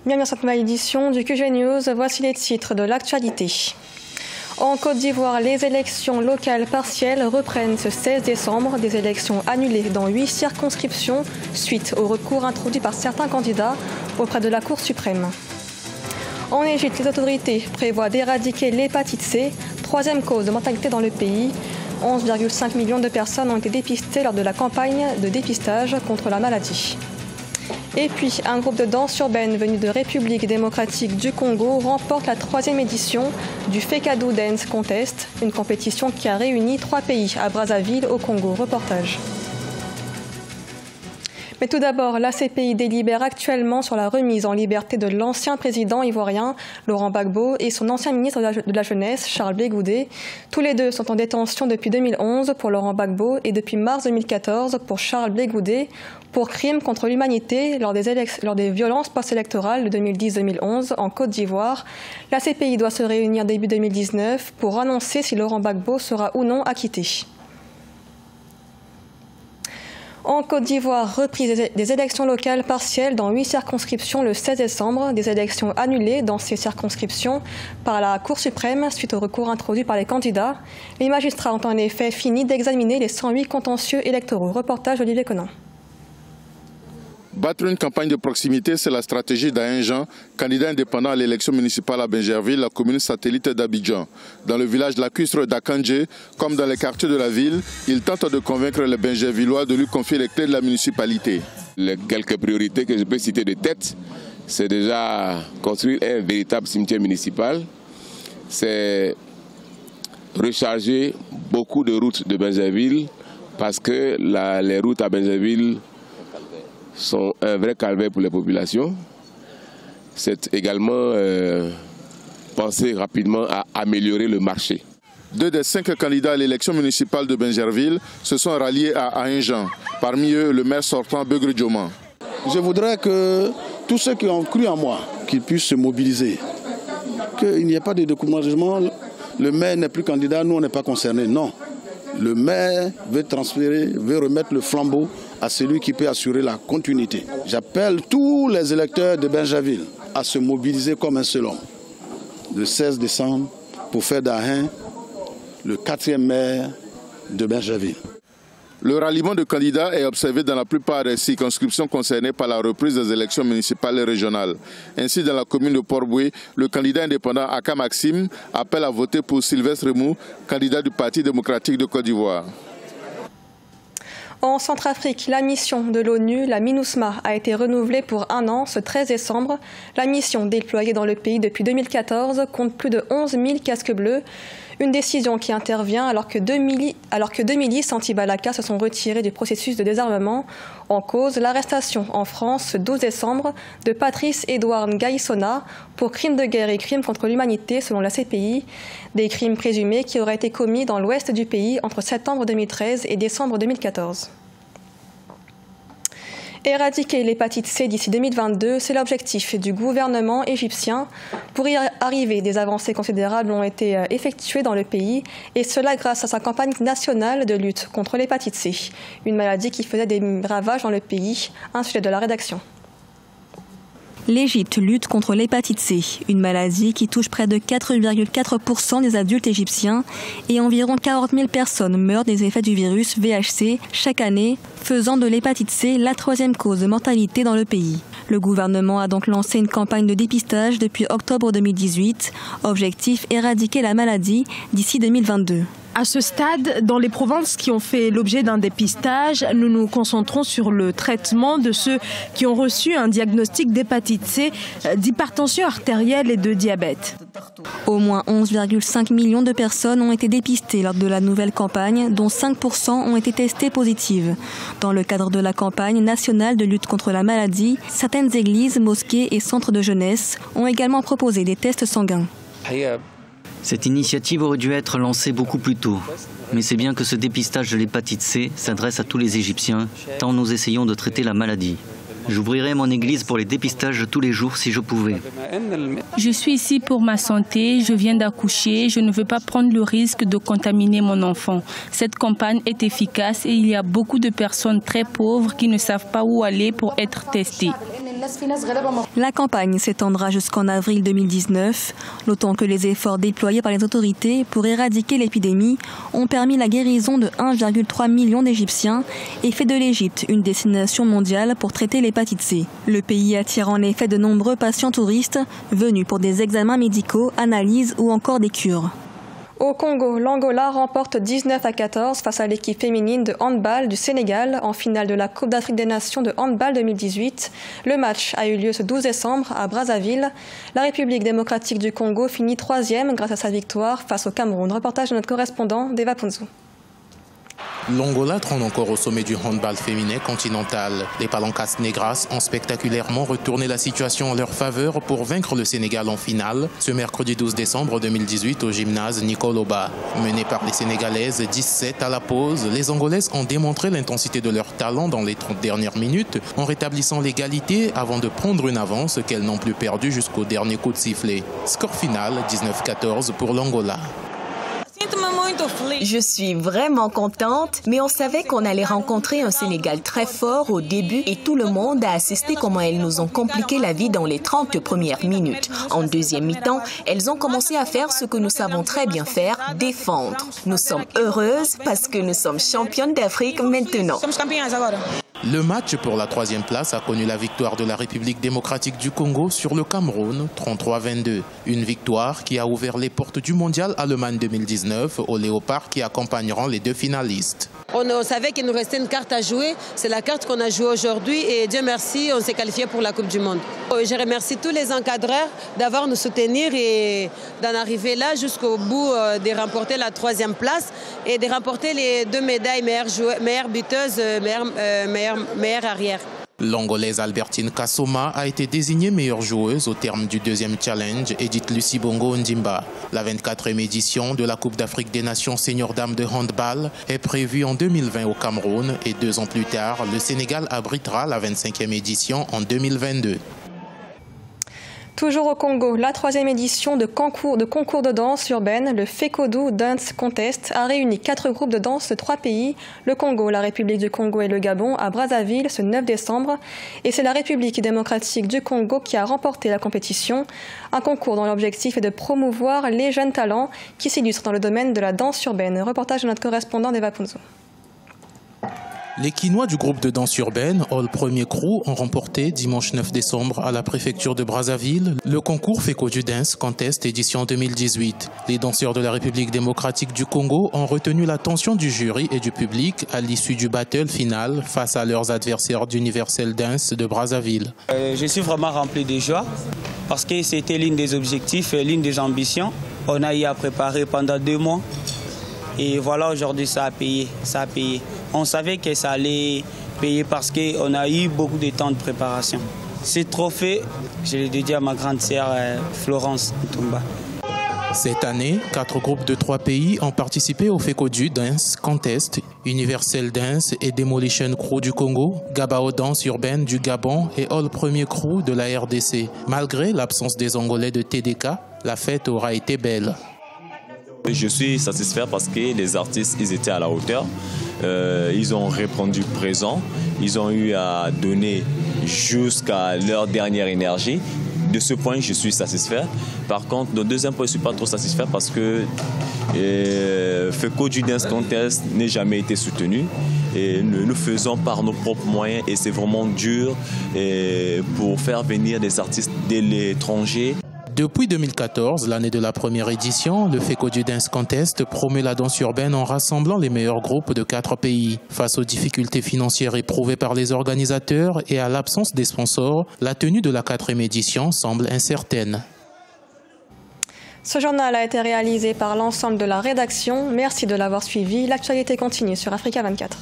Bienvenue à cette nouvelle édition du QG News. Voici les titres de l'actualité. En Côte d'Ivoire, les élections locales partielles reprennent ce 16 décembre. Des élections annulées dans 8 circonscriptions suite au recours introduit par certains candidats auprès de la Cour suprême. En Égypte, les autorités prévoient d'éradiquer l'hépatite C, troisième cause de mortalité dans le pays. 11,5 millions de personnes ont été dépistées lors de la campagne de dépistage contre la maladie. Et puis, un groupe de danse urbaine venu de République démocratique du Congo remporte la 3e édition du Fekadou Dance Contest, une compétition qui a réuni 3 pays à Brazzaville au Congo. Reportage. Mais tout d'abord, la CPI délibère actuellement sur la remise en liberté de l'ancien président ivoirien Laurent Gbagbo et son ancien ministre de la Jeunesse Charles Blé Goudé. Tous les deux sont en détention depuis 2011 pour Laurent Gbagbo et depuis mars 2014 pour Charles Blé Goudé pour crimes contre l'humanité lors des violences post-électorales de 2010-2011 en Côte d'Ivoire. La CPI doit se réunir début 2019 pour annoncer si Laurent Gbagbo sera ou non acquitté. En Côte d'Ivoire, reprise des élections locales partielles dans 8 circonscriptions le 16 décembre. Des élections annulées dans ces circonscriptions par la Cour suprême suite au recours introduit par les candidats. Les magistrats ont en effet fini d'examiner les 108 contentieux électoraux. Reportage Olivier Conan. Battre une campagne de proximité, c'est la stratégie d'Ahen Jean, candidat indépendant à l'élection municipale à Bingerville, la commune satellite d'Abidjan. Dans le village lacustre d'Akandje, comme dans les quartiers de la ville, il tente de convaincre les Bingervillois de lui confier les clés de la municipalité. Les quelques priorités que je peux citer de tête, c'est déjà construire un véritable cimetière municipal, c'est recharger beaucoup de routes de Bingerville, parce que les routes à Bingerville sont un vrai calvaire pour les populations. C'est également penser rapidement à améliorer le marché. 2 des 5 candidats à l'élection municipale de Bingerville se sont ralliés à Ahen Jean. Parmi eux, le maire sortant Beugre Dioma. Je voudrais que tous ceux qui ont cru en moi, qu'ils puissent se mobiliser. Qu'il n'y ait pas de découragement. Le maire n'est plus candidat, nous on n'est pas concernés. Non. Le maire veut transférer, veut remettre le flambeau à celui qui peut assurer la continuité. J'appelle tous les électeurs de Bingerville à se mobiliser comme un seul homme le 16 décembre pour faire d'Ahen le 4e maire de Bingerville. Le ralliement de candidats est observé dans la plupart des circonscriptions concernées par la reprise des élections municipales et régionales. Ainsi, dans la commune de Port-Boué, le candidat indépendant Aka Maxime appelle à voter pour Sylvestre Remou, candidat du Parti démocratique de Côte d'Ivoire. En Centrafrique, la mission de l'ONU, la MINUSMA, a été renouvelée pour 1 an ce 13 décembre. La mission déployée dans le pays depuis 2014 compte plus de 11 000 casques bleus. Une décision qui intervient alors que 2 milices anti-Balaka se sont retirées du processus de désarmement. En cause, l'arrestation en France ce 12 décembre de Patrice Edouard Ngaïsona pour crimes de guerre et crimes contre l'humanité selon la CPI. Des crimes présumés qui auraient été commis dans l'ouest du pays entre septembre 2013 et décembre 2014. Éradiquer l'hépatite C d'ici 2022, c'est l'objectif du gouvernement égyptien. Pour y arriver, des avancées considérables ont été effectuées dans le pays, et cela grâce à sa campagne nationale de lutte contre l'hépatite C, une maladie qui faisait des ravages dans le pays. Un sujet de la rédaction. L'Égypte lutte contre l'hépatite C, une maladie qui touche près de 4,4% des adultes égyptiens et environ 40 000 personnes meurent des effets du virus VHC chaque année, faisant de l'hépatite C la 3e cause de mortalité dans le pays. Le gouvernement a donc lancé une campagne de dépistage depuis octobre 2018. Objectif, éradiquer la maladie d'ici 2022. À ce stade, dans les provinces qui ont fait l'objet d'un dépistage, nous nous concentrons sur le traitement de ceux qui ont reçu un diagnostic d'hépatite C, d'hypertension artérielle et de diabète. Au moins 11,5 millions de personnes ont été dépistées lors de la nouvelle campagne, dont 5% ont été testées positives. Dans le cadre de la campagne nationale de lutte contre la maladie, certaines églises, mosquées et centres de jeunesse ont également proposé des tests sanguins. Cette initiative aurait dû être lancée beaucoup plus tôt. Mais c'est bien que ce dépistage de l'hépatite C s'adresse à tous les Égyptiens, tant nous essayons de traiter la maladie. J'ouvrirai mon église pour les dépistages tous les jours si je pouvais. Je suis ici pour ma santé, je viens d'accoucher, je ne veux pas prendre le risque de contaminer mon enfant. Cette campagne est efficace et il y a beaucoup de personnes très pauvres qui ne savent pas où aller pour être testées. La campagne s'étendra jusqu'en avril 2019, d'autant que les efforts déployés par les autorités pour éradiquer l'épidémie ont permis la guérison de 1,3 million d'Égyptiens et fait de l'Égypte une destination mondiale pour traiter l'hépatite C. Le pays attire en effet de nombreux patients touristes venus pour des examens médicaux, analyses ou encore des cures. Au Congo, l'Angola remporte 19-14 face à l'équipe féminine de handball du Sénégal en finale de la Coupe d'Afrique des Nations de handball 2018. Le match a eu lieu ce 12 décembre à Brazzaville. La République démocratique du Congo finit 3e grâce à sa victoire face au Cameroun. Reportage de notre correspondant Deva Punzu. L'Angola trône encore au sommet du handball féminin continental. Les Palancas Negras ont spectaculairement retourné la situation en leur faveur pour vaincre le Sénégal en finale ce mercredi 12 décembre 2018 au gymnase Nicoloba. Menées par les Sénégalaises 17 à la pause, les Angolaises ont démontré l'intensité de leur talent dans les 30 dernières minutes en rétablissant l'égalité avant de prendre une avance qu'elles n'ont plus perdue jusqu'au dernier coup de sifflet. Score final 19-14 pour l'Angola. Je suis vraiment contente, mais on savait qu'on allait rencontrer un Sénégal très fort au début et tout le monde a assisté comment elles nous ont compliqué la vie dans les 30 premières minutes. En deuxième mi-temps, elles ont commencé à faire ce que nous savons très bien faire, défendre. Nous sommes heureuses parce que nous sommes championnes d'Afrique maintenant. Le match pour la 3e place a connu la victoire de la République démocratique du Congo sur le Cameroun, 33-22. Une victoire qui a ouvert les portes du mondial Allemagne 2019 aux Léopards qui accompagneront les 2 finalistes. On savait qu'il nous restait une carte à jouer. C'est la carte qu'on a jouée aujourd'hui et Dieu merci, on s'est qualifié pour la Coupe du Monde. Je remercie tous les encadreurs d'avoir nous soutenir et d'en arriver là jusqu'au bout de remporter la 3e place et de remporter les 2 médailles meilleure buteuse, meilleure arrière. L'Angolaise Albertine Kassoma a été désignée meilleure joueuse au terme du 2e challenge Edith Lucie Bongo Ndimba. La 24e édition de la Coupe d'Afrique des Nations Senior Dames de handball est prévue en 2020 au Cameroun et 2 ans plus tard, le Sénégal abritera la 25e édition en 2022. Toujours au Congo, la 3e édition de concours de danse urbaine, le FECODU Dance Contest, a réuni 4 groupes de danse de 3 pays, le Congo, la République du Congo et le Gabon, à Brazzaville ce 9 décembre. Et c'est la République démocratique du Congo qui a remporté la compétition. Un concours dont l'objectif est de promouvoir les jeunes talents qui s'illustrent dans le domaine de la danse urbaine. Reportage de notre correspondant Deva Punzu. Les Quinois du groupe de danse urbaine, All Premier Crew, ont remporté dimanche 9 décembre à la préfecture de Brazzaville le concours FECODU Dance Contest édition 2018. Les danseurs de la République démocratique du Congo ont retenu l'attention du jury et du public à l'issue du battle final face à leurs adversaires d'Universal Dance de Brazzaville. Je suis vraiment rempli de joie parce que c'était l'une des objectifs, l'une des ambitions. On a eu à préparer pendant 2 mois. Et voilà, aujourd'hui, ça a payé. On savait que ça allait payer parce qu'on a eu beaucoup de temps de préparation. Ce trophée, je l'ai dédié à ma grande sœur Florence Ntumba. Cette année, 4 groupes de 3 pays ont participé au FECODU Dance Contest, Universal Dance et Demolition Crew du Congo, Gabao Danse Urbaine du Gabon et All Premier Crew de la RDC. Malgré l'absence des Angolais de TDK, la fête aura été belle. Je suis satisfait parce que les artistes, ils étaient à la hauteur. Ils ont répondu présent. Ils ont eu à donner jusqu'à leur dernière énergie. De ce point, je suis satisfait. Par contre, le deuxième point, je ne suis pas trop satisfait parce que FECODU Dance Contest n'a jamais été soutenu. Et nous faisons par nos propres moyens et c'est vraiment dur pour faire venir des artistes de l'étranger. Depuis 2014, l'année de la première édition, le FECODU Dance Contest promeut la danse urbaine en rassemblant les meilleurs groupes de 4 pays. Face aux difficultés financières éprouvées par les organisateurs et à l'absence des sponsors, la tenue de la 4e édition semble incertaine. Ce journal a été réalisé par l'ensemble de la rédaction. Merci de l'avoir suivi. L'actualité continue sur Africa 24.